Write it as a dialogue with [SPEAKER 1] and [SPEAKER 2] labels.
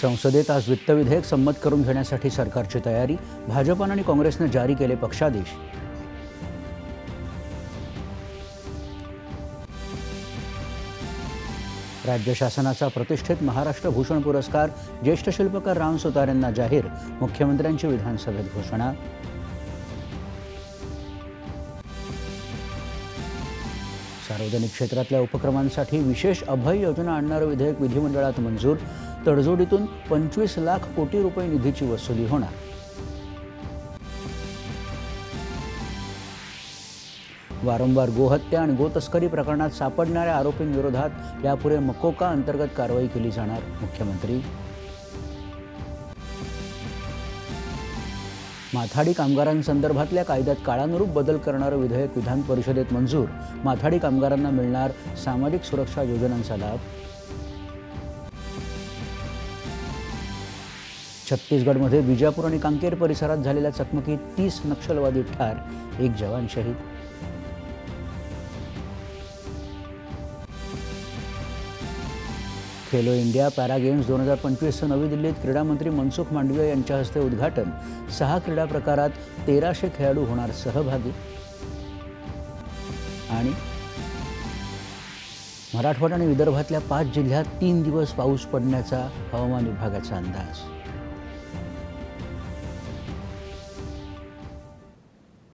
[SPEAKER 1] संसदेत आज वित्त विधेयक संमत करून घेण्यासाठी सरकारची तयारी. भाजप आणि काँग्रेसने जारी केले पक्षादेश. राज्य शासनाचा प्रतिष्ठित महाराष्ट्र भूषण पुरस्कार ज्येष्ठ शिल्पकार राम सुतार यांना जाहीर. मुख्यमंत्र्यांची विधानसभेत घोषणा. सार्वजनिक क्षेत्रातल्या उपक्रमांसाठी विशेष अभय योजना आणणारं विधेयक विधिमंडळात मंजूर. तडजोडीतून 25 लाख कोटी रुपये निधीची वसुली होणार. वारंवार गोहत्या आणि गोतस्करी प्रकरणात सापडणाऱ्या आरोपींविरोधात यापुढे मकोका अंतर्गत कारवाई केली जाणार. मुख्यमंत्री. माथाडी कामगारांसंदर्भातल्या कायद्यात काळानुरूप बदल करणारं विधेयक विधान परिषदेत मंजूर. माथाडी कामगारांना मिळणार सामाजिक सुरक्षा योजनांचा लाभ. छत्तीसगडमध्ये बिजापूर आणि कांकेर परिसरात झालेल्या चकमकीत 30 नक्षलवादी ठार, 1 जवान शहीद. खेलो इंडिया पॅरा गेम्स 2025चं नवी दिल्लीत क्रीडा मंत्री मनसुख मांडविया यांच्या हस्ते उद्घाटन. 6 क्रीडा प्रकारात 1300 खेळाडू होणार सहभागी. आणि मराठवाडा आणि विदर्भातल्या 5 जिल्ह्यात 3 दिवस पाऊस पडण्याचा हवामान विभागाचा अंदाज.